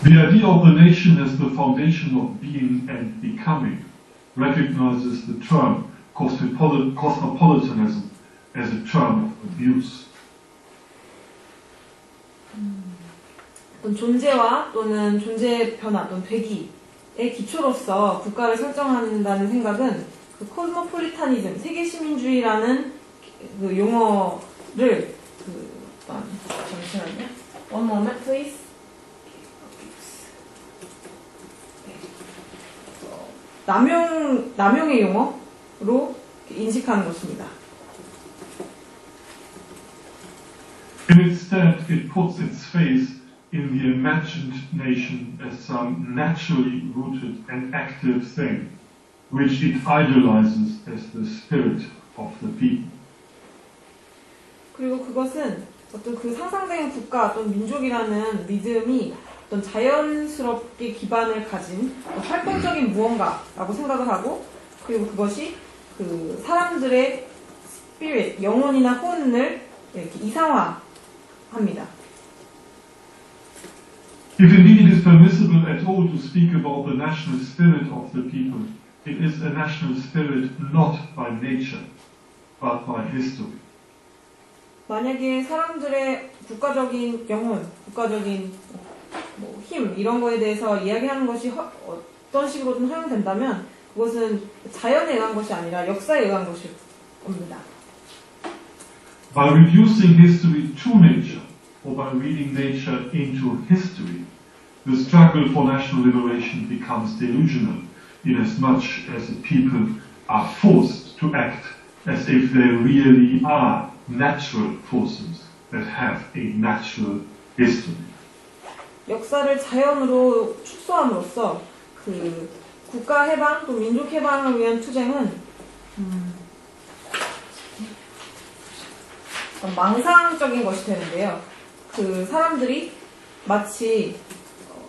The idea of the nation as the foundation of being and becoming recognizes the term cosmopolitanism as a term of abuse. 어떤 존재와 또는 존재의 변화 또는 되기의 기초로서 국가를 설정한다는 생각은 그 코스모폴리타니즘, 세계시민주의라는 그 용어를 잠시만요. One moment, please. 남용의 용어로 인식하는 것입니다. Instead, it puts its face in the imagined nation as some naturally rooted and active thing, which it idolizes as the spirit of the people. 그리고 그것은 어떤 그 상상된 국가 또는 민족이라는 믿음이 어떤 자연스럽게 기반을 가진 활동적인 무언가라고 생각을 하고, 그리고 그것이 그 사람들의 스피릿, 영혼이나 혼을 이렇게 이상화합니다. If indeed it is permissible at all to speak about the national spirit of the people, it is a national spirit not by nature, but by history. 만약에 사람들의 국가적인 영혼, 국가적인 힘 이런 거에 대해서 이야기하는 것이 어떤 식으로든 허용된다면 그것은 자연에 의한 것이 아니라 역사에 의한 것일 겁니다. By reducing history to nature, or by reading nature into history, the struggle for national liberation becomes delusional, inasmuch as the people are forced to act as if they really are natural forces that have a natural history. 역사를 자연으로 축소함으로써 그 국가 해방 또 민족 해방을 위한 투쟁은 망상적인 것이 되는데요. 그 사람들이 마치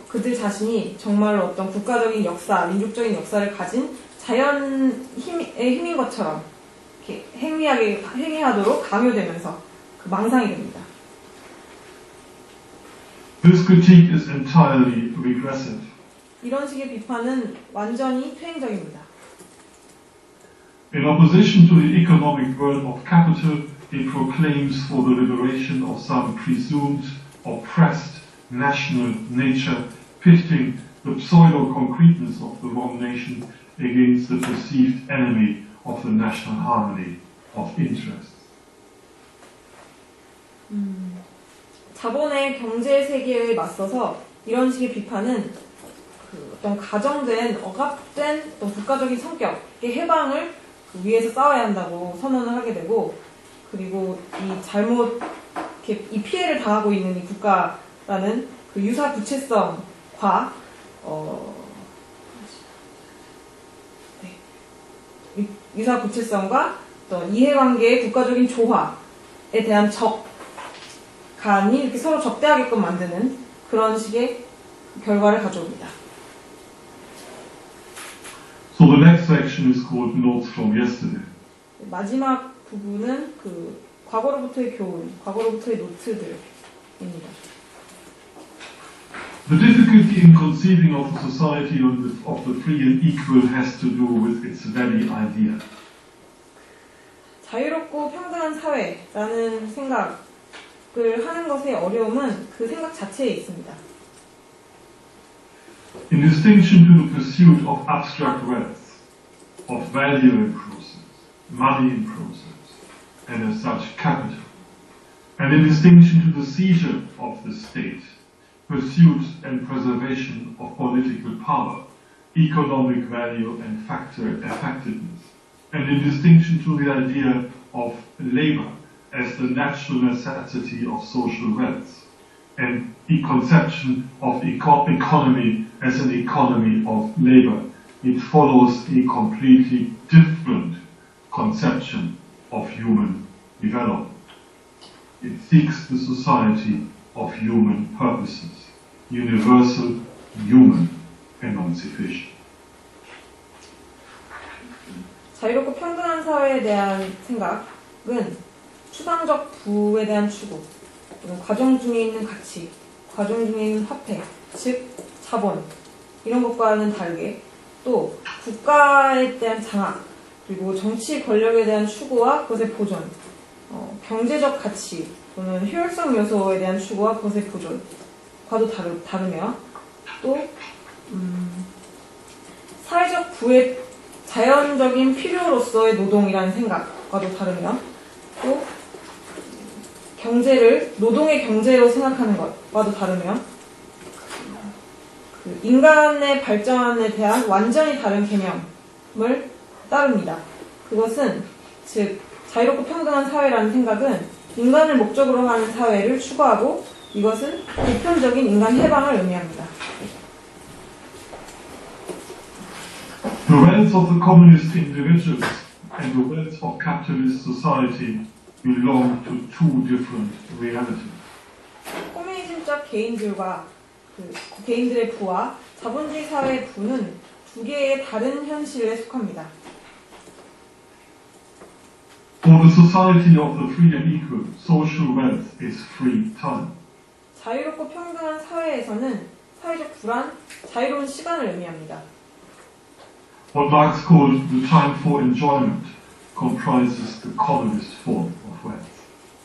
그들 자신이 정말로 어떤 국가적인 역사, 민족적인 역사를 가진 자연 힘의 힘인 것처럼 이렇게 행위하도록 강요되면서 그 망상이 됩니다. This critique is entirely regressive. 이런 식의 비판은 완전히 퇴행적입니다. In opposition to the economic world of capital, it proclaims for the liberation of some presumed oppressed national nature, pitting the pseudo-concreteness of the one nation against the perceived enemy of the national harmony of interests. 자본의 경제 세계에 맞서서 이런 식의 비판은 그 어떤 가정된, 억압된 어떤 국가적인 성격의 해방을 그 위해서 싸워야 한다고 선언을 하게 되고, 그리고 이 잘못, 이렇게 이 피해를 당하고 있는 이 국가라는 그 유사 구체성과 유사 구체성과 어떤 이해관계의 국가적인 조화에 대한 간이 이렇게 서로 적대하게끔 만드는 그런 식의 결과를 가져옵니다. So the next section is called Notes from Yesterday. 마지막 부분은 그 과거로부터의 교훈, 과거로부터의 노트들입니다. The difficulty in conceiving of a society of the free and equal has to do with its very idea. 자유롭고 평등한 사회라는 생각을 하는 것의 어려움은 그 생각 자체에 있습니다. In distinction to the pursuit of abstract wealth, of value in process, money in process, and as such capital, and in distinction to the seizure of the state, pursuit and preservation of political power, economic value and factor effectiveness, and in distinction to the idea of labor as the natural necessity of social wealth, and the conception of economy as an economy of labor, it follows a completely different conception of human development. It seeks the society of human purposes, universal human emancipation. 자유롭고 평등한 사회에 대한 생각은 추상적 부에 대한 추구, 과정 중에 있는 가치, 과정 중에 있는 화폐, 즉 자본 이런 것과는 다르게 또 국가에 대한 장악 그리고 정치 권력에 대한 추구와 그것의 보존, 경제적 가치 또는 효율성 요소에 대한 추구와 그것의 보존과도 다르며 또 사회적 부의 자연적인 필요로서의 노동이라는 생각과도 다르며 또 경제를 노동의 경제로 생각하는 것과도 다르며 그 인간의 발전에 대한 완전히 다른 개념을 따릅니다. 그것은 즉 자유롭고 평등한 사회라는 생각은 인간을 목적으로 하는 사회를 추구하고 이것은 보편적인 인간 해방을 의미합니다. The wealth of the communist individuals and the wealth of capitalist society belong to two different realities. 코미니즘적 개인들과 그 개인들의 부와 자본주의 사회의 부는 두 개의 다른 현실에 속합니다. For the society of the free and equal, social wealth is free time. 자유롭고 평등한 사회에서는 사회적 불안, 자유로운 시간을 의미합니다. What Marx called the time for enjoyment comprises the communist form of wealth.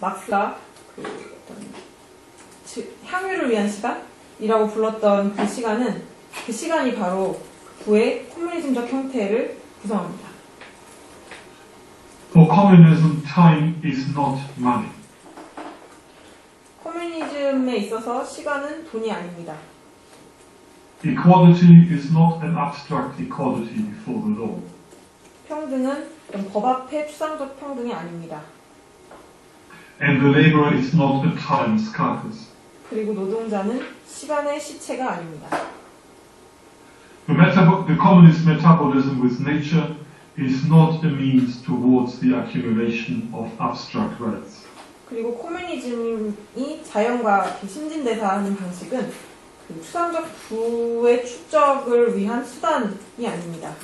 막스가 향유를 위한 시간이라고 불렀던 그 시간이 바로 부의 코뮤니즘적 형태를 구성합니다. For communism, time is not money. 코뮤니즘에 있어서 시간은 돈이 아닙니다. Equality is not an abstract equality before the law. 평등은 법 앞에 추상적 평등이 아닙니다. And the laborer is not a time's carcass. 그리고 노동자는 시간의 시체가 아닙니다. The communist metabolism with nature is not a means towards the accumulation of abstract wealth. 그리고 코뮤니즘이 자연과 신진대사하는 방식은 그 추상적 부의 축적을 위한 수단이 아닙니다.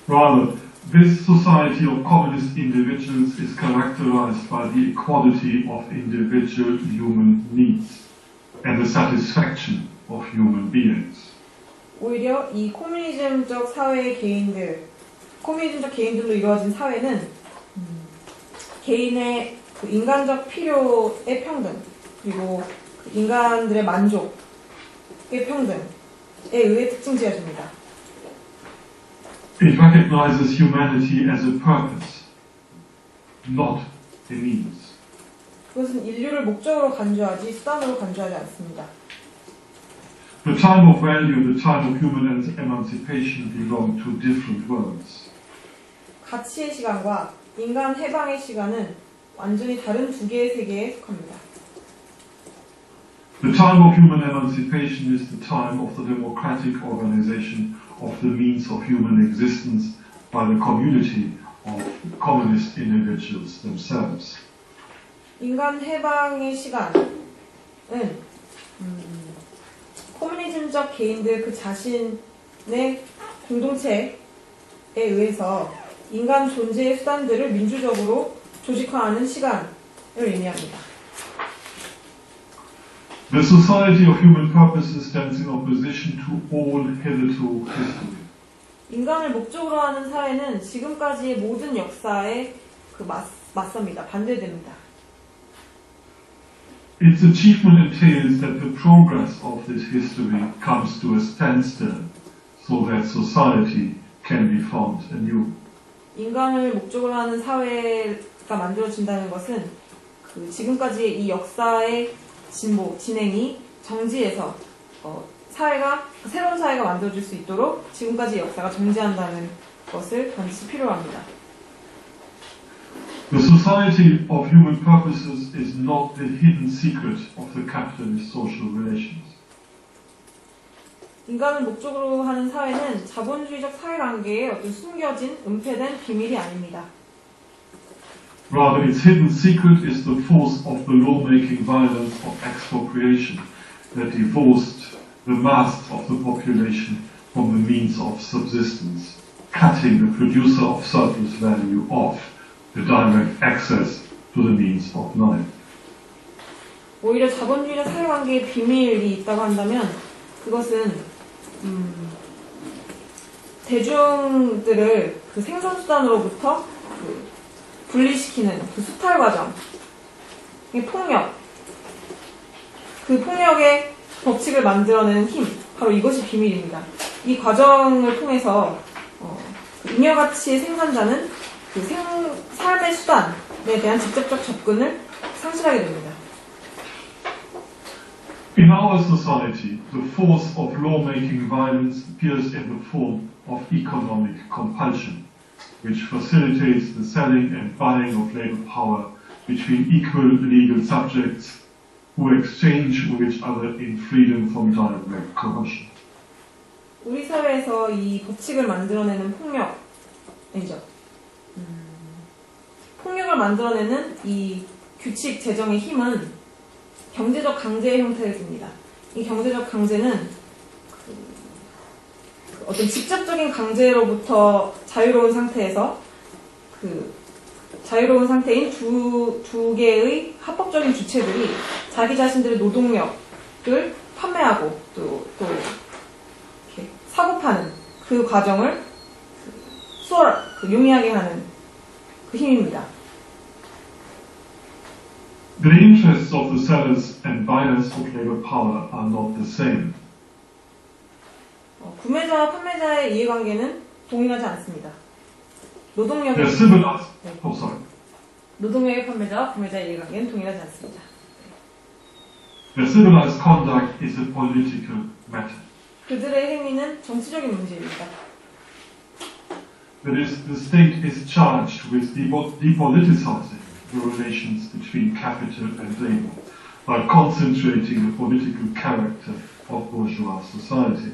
Rather, this society of communist individuals is characterized by the equality of individual human needs and the satisfaction of human beings. 오히려 이 코뮤니즘적 개인들로 이루어진 사회는 개인의 그 인간적 필요의 평등 그리고 그 인간들의 만족의 평등에 의해 특징 지어집니다. It recognizes humanity as a purpose, not a means. 그것은 인류를 목적으로 간주하지 수단으로 간주하지 않습니다. The time of value and the time of human emancipation belong to different worlds. 가치의 시간과 인간 해방의 시간은 완전히 다른 두 개의 세계에 속합니다. The time of human emancipation is the time of the democratic organization of the means of human existence by the community of communist individuals themselves. 인간 해방의 시간은 코뮤니즘적 개인들 그 자신의 공동체에 의해서 인간 존재의 수단들을 민주적으로 조직화하는 시간을 의미합니다. The society of human purposes stands in opposition to all hitherto history. 인간을 목적으로 하는 사회는 지금까지의 모든 역사에 맞섭니다. 반대됩니다. Its achievement entails that the progress of this history comes to a standstill so that society can be formed anew. 인간을 목적으로 하는 사회가 만들어진다는 것은 그 지금까지의 이 역사의 진행이 정지해서 새로운 사회가 만들어질 수 있도록 지금까지의 역사가 정지한다는 것을 반드시 필요로 합니다. The society of human purposes is not the hidden secret of the capitalist social relations. 인간을 목적으로 하는 사회는 자본주의적 사회관계의 어떤 숨겨진, 은폐된 비밀이 아닙니다. Rather, its hidden secret is the force of the law-making violence of expropriation that divorced the mass of the population from the means of subsistence, cutting the producer of surplus value off the direct access to the means of life. 오히려 자본주의적 사회관계에 비밀이 있다고 한다면 그것은 대중들을 그 생산수단으로부터 그 분리시키는 그 수탈 과정, 폭력, 그 폭력의 법칙을 만들어내는 힘, 바로 이것이 비밀입니다. 이 과정을 통해서 잉여가치 생산자는 그 삶의 수단에 대한 직접적 접근을 상실하게 됩니다. In our society, the force of lawmaking violence appears in the form of economic compulsion, which facilitates the selling and buying of labor power between equal legal subjects who exchange with each other in freedom from direct coercion. 우리 사회에서 이 법칙을 만들어내는 폭력이죠. 폭력을 만들어내는 이 규칙 제정의 힘은 경제적 강제의 형태를 띱니다. 이 경제적 강제는 어떤 직접적인 강제로부터 자유로운 상태에서 자유로운 상태인 두 개의 합법적인 주체들이 자기 자신들의 노동력을 판매하고 또 이렇게 사고 파는 그 과정을 용이하게 하는 그 힘입니다. The interests of the sellers and buyers of labor power are not the same. 구매자와 판매자의 이해관계는 동일하지 않습니다. They're civilized. Oh, sorry. 노동력의 판매자와 구매자의 이해관계는 동일하지 않습니다. Their civilized conduct is a political matter. 그들의 행위는 정치적인 문제입니다. That is, the state is charged with depoliticizing the relations between capital and labor by concentrating the political character of bourgeois society.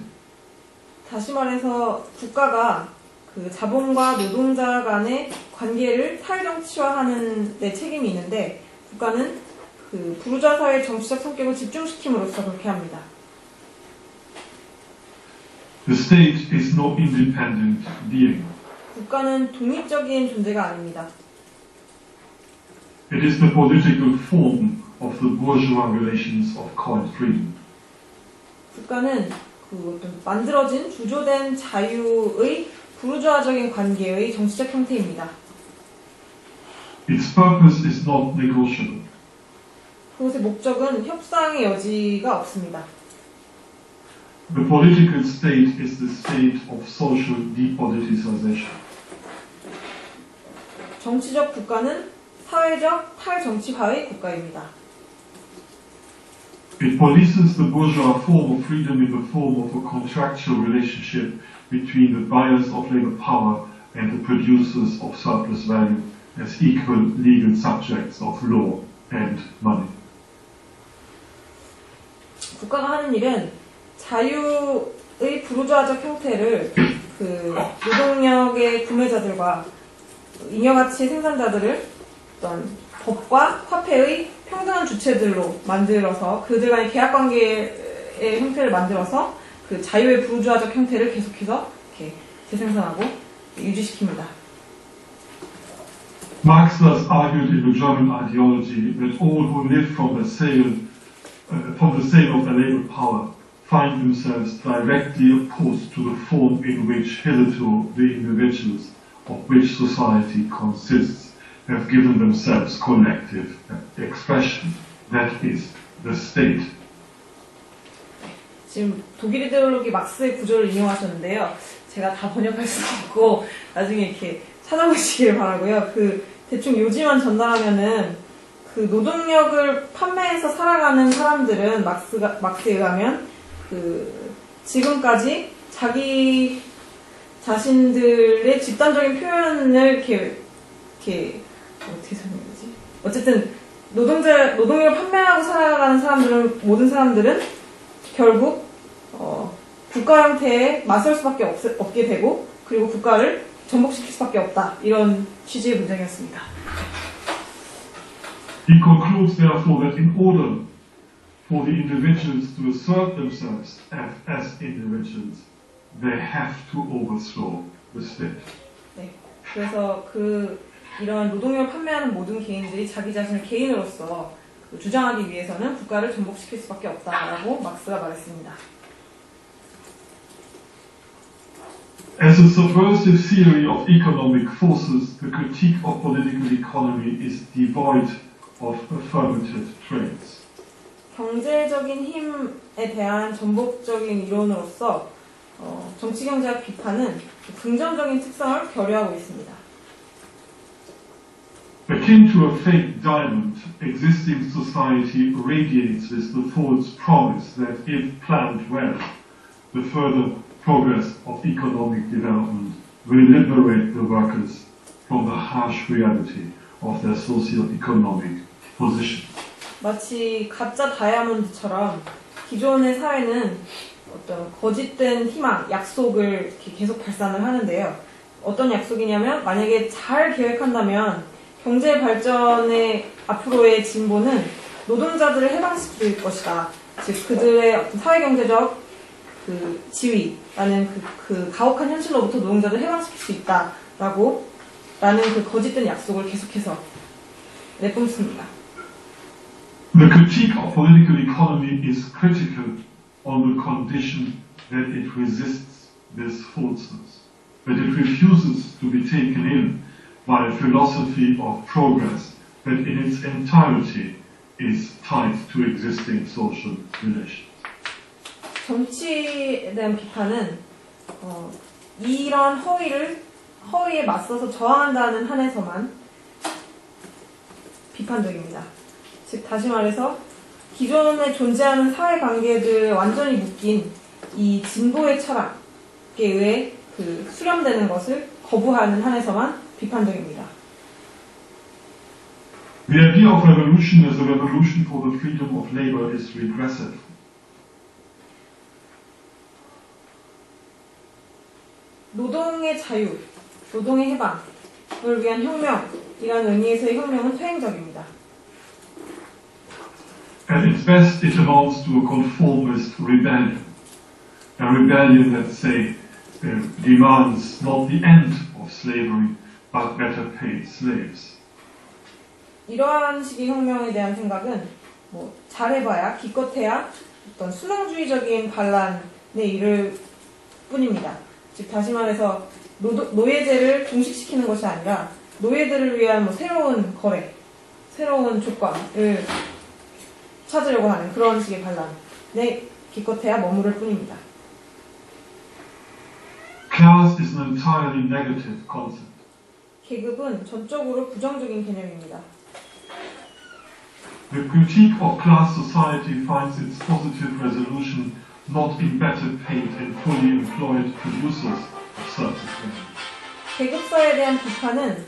다시 말해서 국가가 그 자본과 노동자 간의 관계를 사회정치화하는 데 책임이 있는데 국가는 그 부르주아 사회의 정치적 성격을 집중시킴으로써 그렇게 합니다. The state is no independent being. 국가는 독립적인 존재가 아닙니다. It is the political form of the bourgeois relations of coined freedom. 국가는 그 어떤 만들어진 주조된 자유의 부르주아적인 관계의 정치적 형태입니다. Its purpose is not negotiable. 그것의 목적은 협상의 여지가 없습니다. The political state is the state of social depoliticization. 정치적 국가는 사회적 탈정치화의 국가입니다. It polices the bourgeois form of freedom in the form of a contractual relationship between the buyers of labor power and the producers of surplus value as equal legal subjects of law and money. 국가가 하는 일은 자유의 부르주아적 형태를 그 노동력의 구매자들과 잉여가치 생산자들을 어떤 법과 화폐의 평등한 주체들로 만들어서 그들 간의 계약관계의 형태를 만들어서 그 자유의 부르주아적 형태를 계속해서 이렇게 재생산하고 유지시킵니다. Marx thus argued in the German ideology that all who live from the sale of their labor power find themselves directly opposed to the form in which hitherto the individuals of which society consists have given themselves collective expression, that is, the state. 지금 독일 이데올로기 막스의 구조를 인용하셨는데요. 제가 다 번역할 수 없고 나중에 이렇게 찾아보시길 바라고요. 그 대충 요지만 전달하면은 그 노동력을 판매해서 살아가는 사람들은 막스에 의하면 그 지금까지 자기 자신들의 집단적인 표현을 이렇게 어떻게 설명하지? 어쨌든 노동력을 판매하고 살아가는 사람들은 모든 사람들은 결국 국가 형태에 맞설 수밖에 없게 되고 그리고 국가를 전복시킬 수밖에 없다. 이런 취지의 문장이었습니다. He concludes therefore that in order for the individuals to assert themselves as individuals, they have to overthrow the state. 네, 그래서 이런 노동력을 판매하는 모든 개인들이 자기 자신을 개인으로서 주장하기 위해서는 국가를 전복시킬 수밖에 없다라고 막스가 말했습니다. As a subversive theory of economic forces, the critique of political economy is devoid of affirmative traits. 경제적인 힘에 대한 전복적인 이론으로서 정치경제학 비판은 긍정적인 특성을 결여하고 있습니다. Akin to a fake diamond, existing society radiates with the false promise that if planned well, the further progress of economic development will liberate the workers from the harsh reality of their socio-economic position. 마치 가짜 다이아몬드처럼 기존의 사회는 어떤 거짓된 희망, 약속을 이렇게 계속 발산을 하는데요. 어떤 약속이냐면 만약에 잘 계획한다면 경제 발전의 앞으로의 진보는 노동자들을 해방시킬 것이다. 즉 그들의 어떤 사회경제적 그 지위라는 그 가혹한 현실로부터 노동자들을 해방시킬 수 있다라고 라는 그 거짓된 약속을 계속해서 내뿜습니다. The critique of political economy is critical on the condition that it resists this falseness, that it refuses to be taken in by a philosophy of progress that in its entirety is tied to existing social relations. 정치에 대한 비판은 이런 허위에 맞서서 저항한다는 한에서만 비판적입니다. 즉 다시 말해서 기존에 존재하는 사회관계들 완전히 묶인 이 진보의 철학에 의해 그 수렴되는 것을 거부하는 한에서만 비판적입니다. The idea of revolution as a revolution for the freedom of labor is regressive. 노동의 자유, 노동의 해방을 위한 혁명이라는 의미에서의 혁명은 퇴행적입니다. At its best, it amounts to a conformist rebellion. A rebellion that, say, demands not the end of slavery, but better paid slaves. 이러한 식의 혁명에 대한 생각은 잘해봐야 기껏해야 어떤 수능주의적인 반란에 이를 뿐입니다. 즉 다시 말해서 노예제를 종식시키는 것이 아니라 노예들을 위한 새로운 거래, 새로운 조건을 찾으려고 하는 그런 식의 반란에 기껏해야 머무를 뿐입니다. Class is an entirely negative concept. 계급은 전적으로 부정적인 개념입니다. The critique of class society finds its positive resolution not in better paid and fully employed producers of certain things. 계급사에 대한 비판은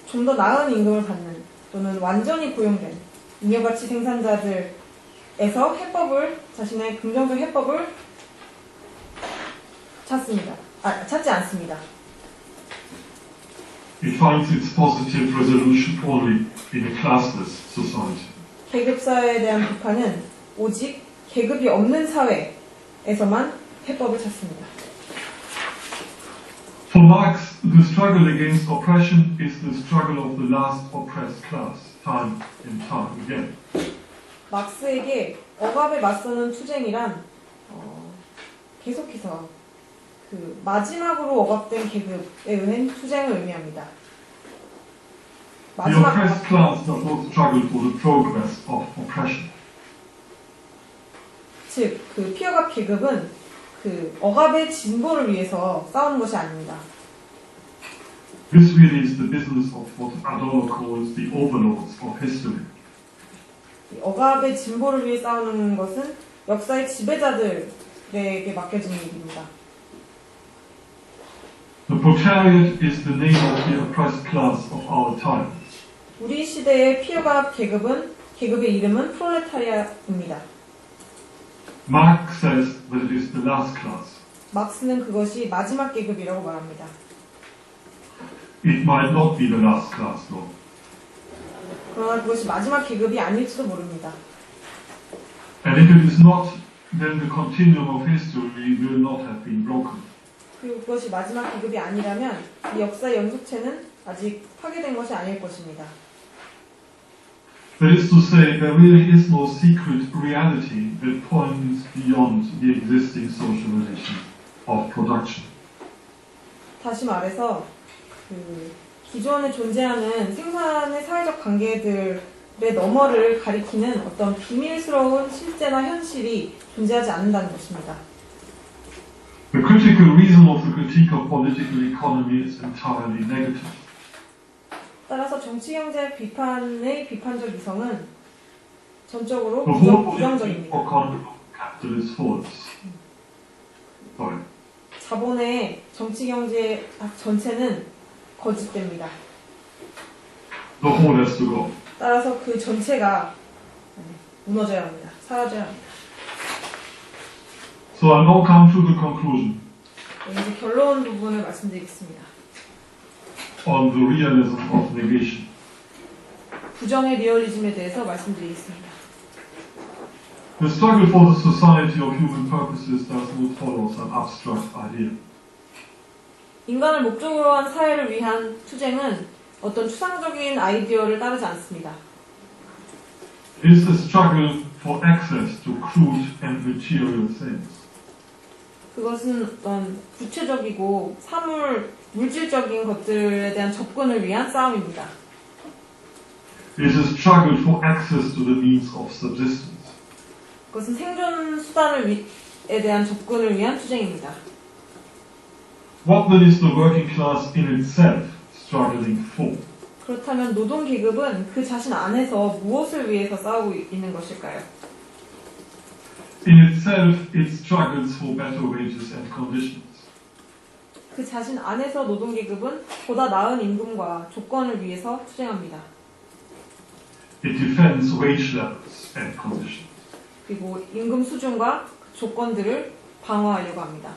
좀 더 나은 임금을 받는 또는 완전히 고용된 잉여가치 생산자들에서 자신의 긍정적 해법을 찾지 않습니다. It finds its positive resolution only in a classless society. 계급사에 대한 비판은 오직 계급이 없는 사회에서만 해법을 찾습니다. For Marx, the struggle against oppression is the struggle of the last oppressed class, time and time again. 막스에게 억압에 맞서는 투쟁이란 계속해서 그 마지막으로 억압된 계급에 의한 투쟁을 의미합니다. The oppressed class does not struggle for the progress of oppression. 즉, 그 피어갑 계급은 그 억압의 진보를 위해서 싸우는 것이 아닙니다. This really is the business of what Adorno calls the overlords of history. 억압의 진보를 위해 싸우는 것은 역사의 지배자들에게 맡겨진 일입니다. The proletariat is the name of the oppressed class of our time. 우리 시대의 피어갑 계급의 이름은 프롤레타리아입니다. Marx says that it is the last class. 막스는 그것이 마지막 계급이라고 말합니다. It might not be the last class, though. 그러나 그것이 마지막 계급이 아닐지도 모릅니다. And if it is not, then the continuum of history will not have been broken. 그리고 그것이 마지막 계급이 아니라면 이 역사의 연속체는 아직 파괴된 것이 아닐 것입니다. That is to say, there really is no secret reality that points beyond the existing social relations of production. 다시 말해서 기존에 존재하는 생산의 사회적 관계들의 너머를 가리키는 어떤 비밀스러운 실제나 현실이 존재하지 않는다는 것입니다. The critical reason of the critique of political economy is entirely negative. 따라서 정치경제 비판의 비판적 이성은 전적으로 The whole 부정적입니다. economy of capitalist false. Sorry. 자본의 정치경제 전체는 거짓됩니다. The whole has to go. 따라서 그 전체가 무너져야 합니다. 사라져야 합니다. So I now come to the conclusion 이제 결론 부분을 말씀드리겠습니다. on the realism of negation. 부정의 리얼리즘에 대해서 말씀드리겠습니다. The struggle for the society of human purposes does not follow some abstract idea. 인간을 목적으로 한 사회를 위한 투쟁은 어떤 추상적인 아이디어를 따르지 않습니다. It is the struggle for access to crude and material things. 그것은 어떤 구체적이고 물질적인 것들에 대한 접근을 위한 싸움입니다. It is a struggle for access to the means of subsistence. 그것은 생존 수단에 대한 접근을 위한 투쟁입니다. What then is the working class in itself struggling for? 그렇다면 노동 계급은 그 자신 안에서 무엇을 위해서 싸우고 있는 것일까요? In itself, it struggles for better wages and conditions. 그 자신 안에서 노동 계급은 보다 나은 임금과 조건을 위해서 투쟁합니다. It defends wage levels and conditions. 그리고 임금 수준과 조건들을 방어하려고 합니다.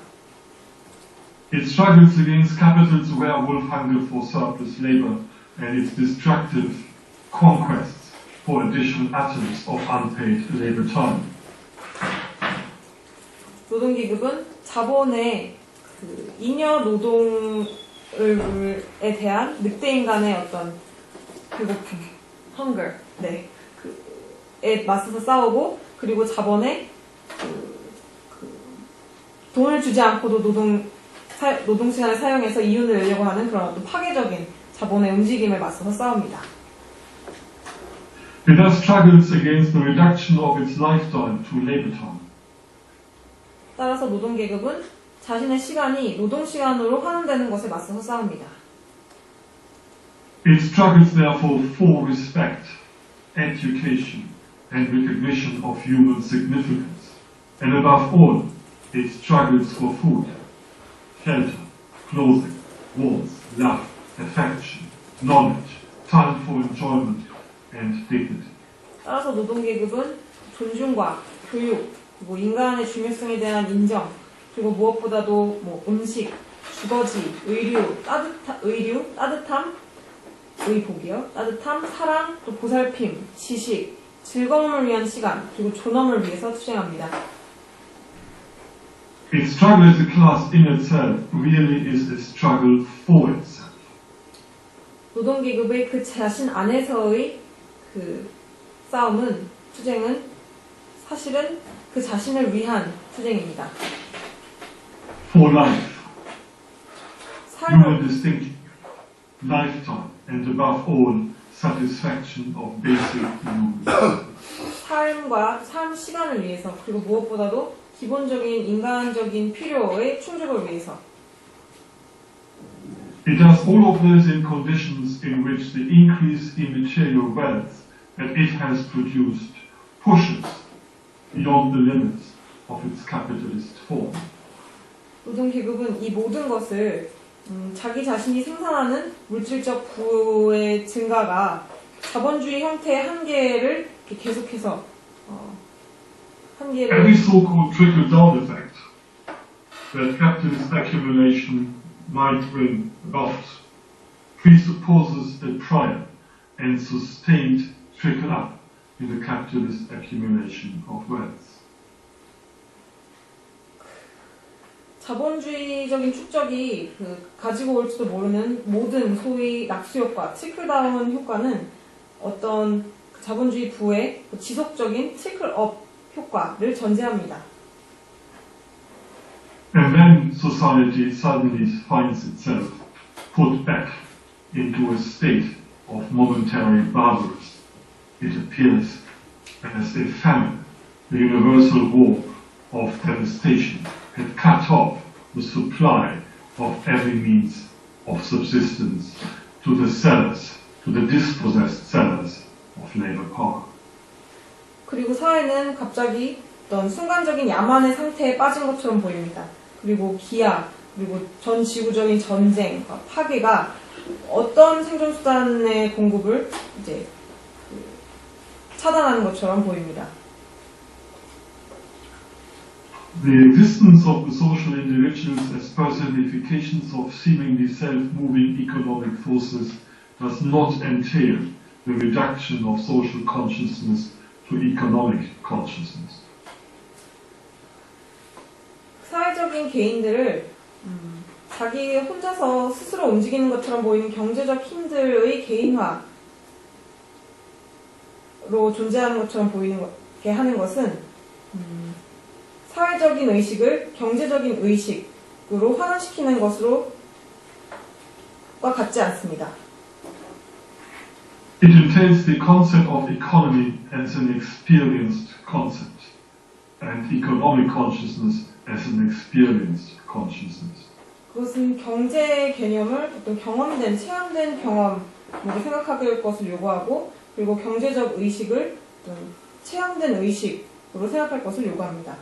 It struggles against capital's werewolf hunger for surplus labor and its destructive conquests for additional atoms of unpaid labor time. 노동 계급은 자본의 잉여 노동에 대한 늑대 인간의 어떤 배고픔, hunger, 에 맞서서 싸우고 그리고 자본의 돈을 주지 않고도 노동 시간을 사용해서 이윤을 내려고 하는 그런 어떤 파괴적인 자본의 움직임에 맞서서 싸웁니다. It thus struggles against the reduction of its lifetime to labor time. 따라서 노동 계급은 자신의 시간이 노동 시간으로 환원되는 것에 맞서서 싸웁니다. It struggles therefore for respect, education, and recognition of human significance. And above all, it struggles for food, shelter, clothing, warmth, love, affection, knowledge, time for enjoyment, and dignity. 따라서 노동 계급은 존중과 교육, 그리고 인간의 중요성에 대한 인정, 그리고 무엇보다도 음식, 주거지, 따뜻함, 의복이요, 따뜻함, 사랑, 또 보살핌, 지식, 즐거움을 위한 시간, 그리고 존엄을 위해서 투쟁합니다. Its struggle as a class in itself really is a struggle for itself. 노동 계급의 그 자신 안에서의 그 싸움은, 투쟁은 사실은 그 자신을 위한 투쟁입니다. For life, 삶을, human distinction, lifetime, and above all, satisfaction of basic human needs. 삶 시간을 위해서, 그리고 무엇보다도 기본적인 인간적인 필요의 충족을 위해서. It does all of this in conditions in which the increase in material wealth that it has produced pushes beyond the limits of its capitalist form. 노동 계급은 이 모든 것을 자기 자신이 생산하는 물질적 부의 증가가 자본주의 형태의 한계를 계속해서 Every so-called trickle-down effect that capitalist accumulation might bring about presupposes a prior and sustained trickle-up in the capitalist accumulation of wealth. 자본주의적인 축적이 가지고 올지도 모르는 모든 소위 낙수 효과, 트리클다운 효과는 어떤 자본주의 부의 지속적인 트리클업 효과를 전제합니다. And then society suddenly finds itself put back into a state of momentary barbarism. It appears as if famine, the universal war of devastation, had cut off the supply of every means of subsistence to the sellers, to the dispossessed sellers of labor power. 그리고 사회는 갑자기 어떤 순간적인 야만의 상태에 빠진 것처럼 보입니다. 그리고 기아, 그리고 전 지구적인 전쟁, 파괴가 어떤 생존수단의 공급을 이제 차단하는 것처럼 보입니다. The existence of the social individuals as personifications of seemingly self-moving economic forces does not entail the reduction of social consciousness to economic consciousness. 사회적인 개인들을 자기 혼자서 스스로 움직이는 것처럼 보이는 경제적 힘들의 개인화로 존재하는 것처럼 보이게 하는 것은 사회적인 의식을 경제적인 의식으로 환원시키는 것으로와 같지 않습니다. It entails the concept of economy as an experienced concept and economic consciousness as an experienced consciousness. 그것은 경제 개념을 어떤 경험된, 체험된 경험으로 생각할 것을 요구하고, 그리고 경제적 의식을 어떤 체험된 의식으로 생각할 것을 요구합니다.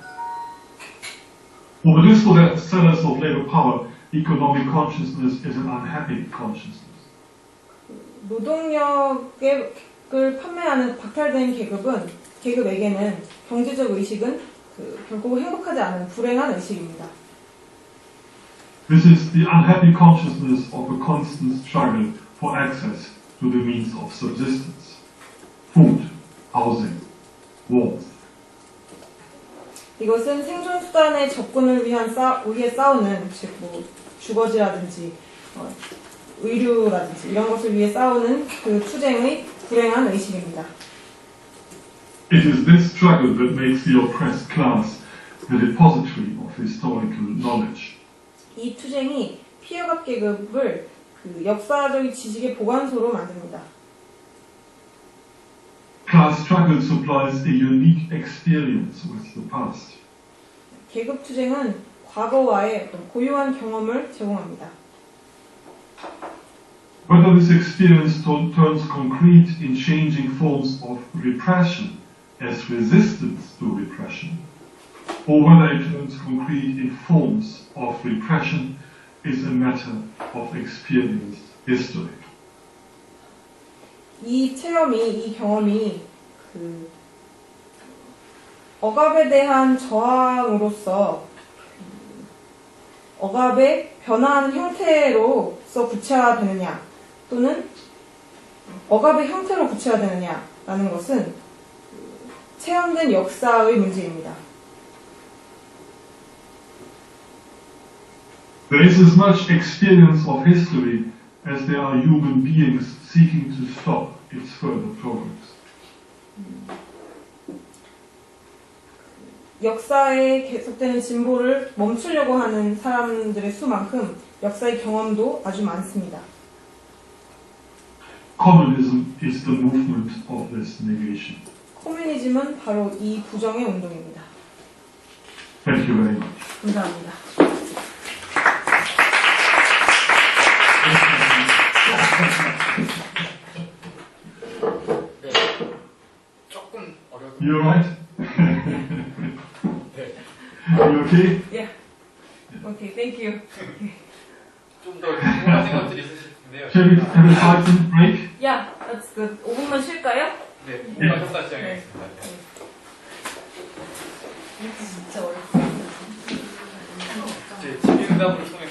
For the dispossessed sellers of labor power, economic consciousness is an unhappy consciousness. 노동력을 판매하는 박탈된 계급에게는 경제적 의식은 결코 행복하지 않은 불행한 의식입니다. This is the unhappy consciousness of a constant struggle for access to the means of subsistence, food, housing, warmth. 이것은 생존 수단의 접근을 위해 싸우는, 즉 주거지라든지 의류라든지 이런 것을 위해 싸우는 그 투쟁의 불행한 의식입니다. It is this struggle that makes the oppressed class the depository of historical knowledge. 이 투쟁이 피해각 계급을 역사적인 지식의 보관소로 만듭니다. Class struggle supplies a unique experience with the past. 계급 투쟁은 과거와의 어떤 고유한 경험을 제공합니다. Whether this experience turns concrete in changing forms of repression as resistance to repression, or whether it turns concrete in forms of repression is a matter of experienced history. 이 경험이 억압에 대한 저항으로서 억압의 변화하는 형태로서 구체화되느냐, 또는 억압의 형태로 구체화되느냐라는 것은 체험된 역사의 문제입니다. There is as much experience of history as there are human beings seeking to stop its further progress. 역사에 계속되는 진보를 멈추려고 하는 사람들의 수만큼 역사의 경험도 아주 많습니다. Communism is the movement of this negation. 코뮤니즘은 바로 이 부정의 운동입니다. Thank you very much. 감사합니다. 네, 조금 어려워. You alright? 네, You okay? Yeah. Okay, thank you. 좀 더 궁금한 생각들이 있으실 텐데요. Shall we have a 5-minute break? Yeah, that's good. 5분만 쉴까요? 네, 궁금한 협사 시작하겠습니다. 진짜 어렵다. 이제 질의응답을 통해서